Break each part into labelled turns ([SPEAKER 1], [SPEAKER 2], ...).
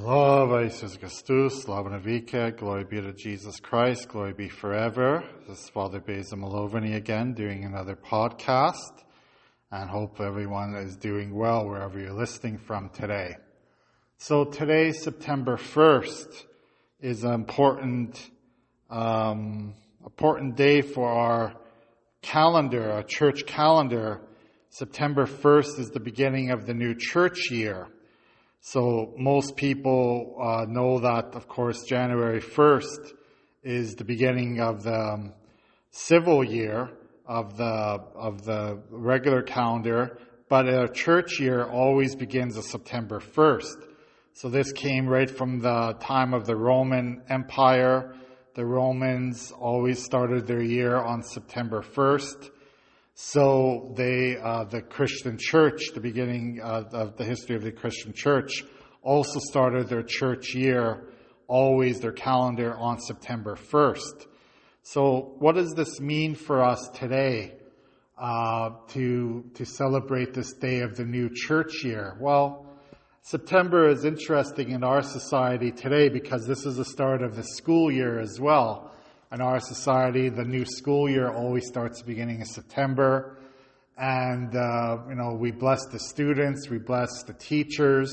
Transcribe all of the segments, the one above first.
[SPEAKER 1] Slava Jesus Christus, Slava Navika, glory be to Jesus Christ, glory be forever. This is Father Beza Malovany again, doing another podcast, and hope everyone is doing well wherever you're listening from today. So today, September 1st, is an important day for our calendar, our church calendar. September 1st is the beginning of the new church year. So most people know that, of course, January 1st is the beginning of the civil year of the regular calendar, but a church year always begins on September 1st. So this came right from the time of the Roman Empire. The Romans always started their year on September 1st. So the Christian church, the beginning of the history of the Christian church, also started their church year, always their calendar on September 1st. So what does this mean for us today to celebrate this day of the new church year? Well, September is interesting in our society today because this is the start of the school year as well. In our society, the new school year always starts beginning of September. And, we bless the students, we bless the teachers,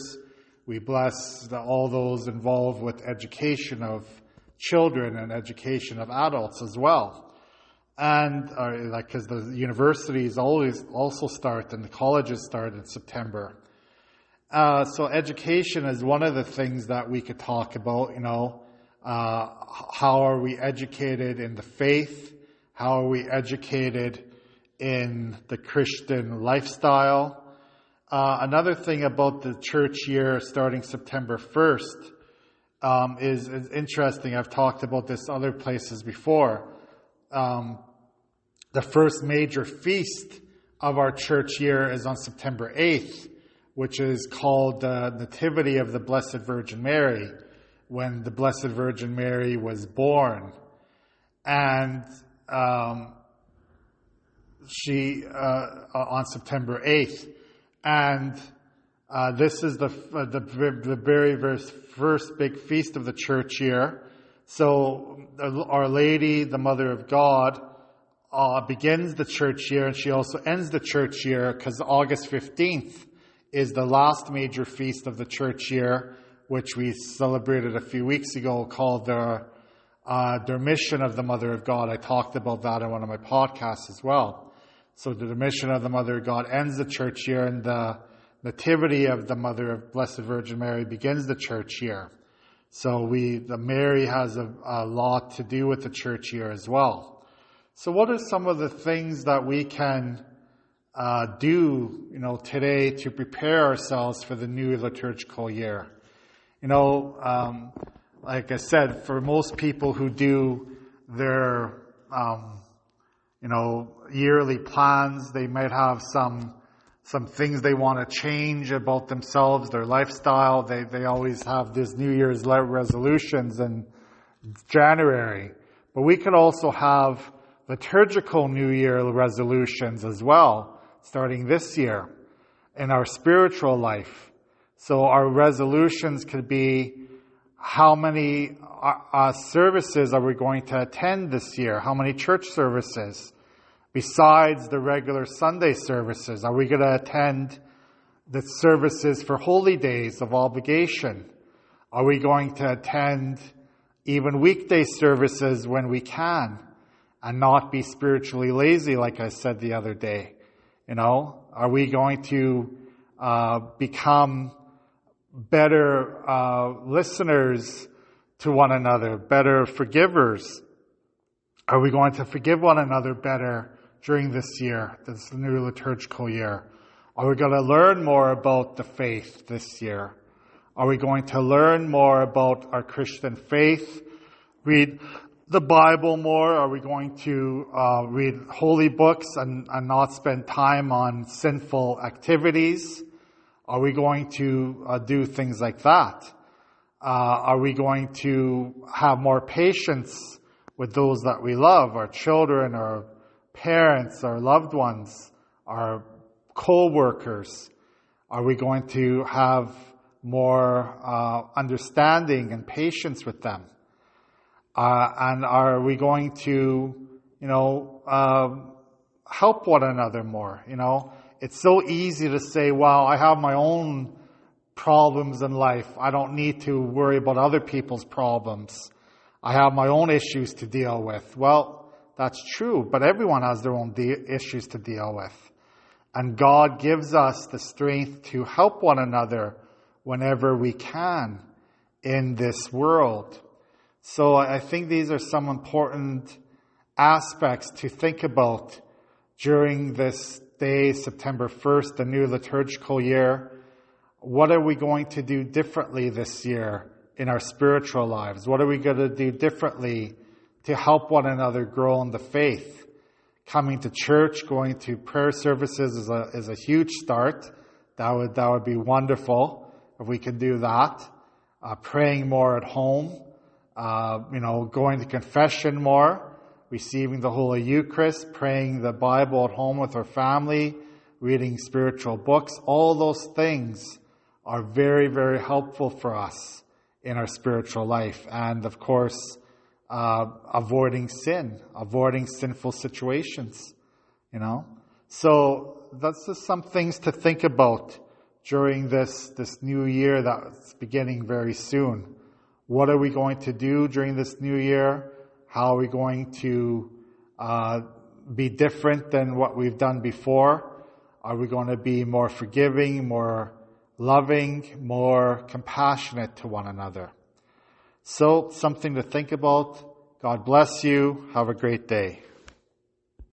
[SPEAKER 1] we bless all those involved with education of children and education of adults as well. And, because the universities always also start and the colleges start in September. So education is one of the things that we could talk about, how are we educated in the faith? How are we educated in the Christian lifestyle? Another thing about the church year starting September 1st is interesting. I've talked about this other places before. The first major feast of our church year is on September 8th, which is called the Nativity of the Blessed Virgin Mary, when the Blessed Virgin Mary was born. And she on September 8th. And this is the very first big feast of the church year. So Our Lady, the Mother of God, begins the church year, and she also ends the church year because August 15th is the last major feast of the church year, which we celebrated a few weeks ago, called the Dormition of the Mother of God. I talked about that in one of my podcasts as well. So the Dormition of the Mother of God ends the church year, and the Nativity of the Mother of Blessed Virgin Mary begins the church year. So Mary has a lot to do with the church year as well. So what are some of the things that we can do, today to prepare ourselves for the new liturgical year? Like I said, for most people who do their, yearly plans, they might have some things they want to change about themselves, their lifestyle. They always have these New Year's resolutions in January. But we could also have liturgical New Year resolutions as well, starting this year in our spiritual life. So our resolutions could be, how many services are we going to attend this year? How many church services? Besides the regular Sunday services, are we going to attend the services for holy days of obligation? Are we going to attend even weekday services when we can and not be spiritually lazy, like I said the other day? Are we going to become better listeners to one another, better forgivers? Are we going to forgive one another better during this year, this new liturgical year? Are we going to learn more about the faith this year? Are we going to learn more about our Christian faith? Read the Bible more? Are we going to read holy books and not spend time on sinful activities? Are we going to do things like that? Are we going to have more patience with those that we love, our children, our parents, our loved ones, our co-workers? Are we going to have more understanding and patience with them? And are we going to, help one another more? It's so easy to say, well, I have my own problems in life. I don't need to worry about other people's problems. I have my own issues to deal with. Well, that's true, but everyone has their own issues to deal with. And God gives us the strength to help one another whenever we can in this world. So I think these are some important aspects to think about during this day, September 1st, the new liturgical year. What are we going to do differently this year in our spiritual lives? What are we going to do differently to help one another grow in the faith? Coming to church, going to prayer services is a huge start. That would be wonderful if we can do that. Praying more at home, going to confession more, receiving the Holy Eucharist, praying the Bible at home with our family, reading spiritual books. All those things are very, very helpful for us in our spiritual life. And of course, avoiding sin, avoiding sinful situations, So that's just some things to think about during this new year that's beginning very soon. What are we going to do during this new year? How are we going to be different than what we've done before? Are we going to be more forgiving, more loving, more compassionate to one another? So, something to think about. God bless you. Have a great day.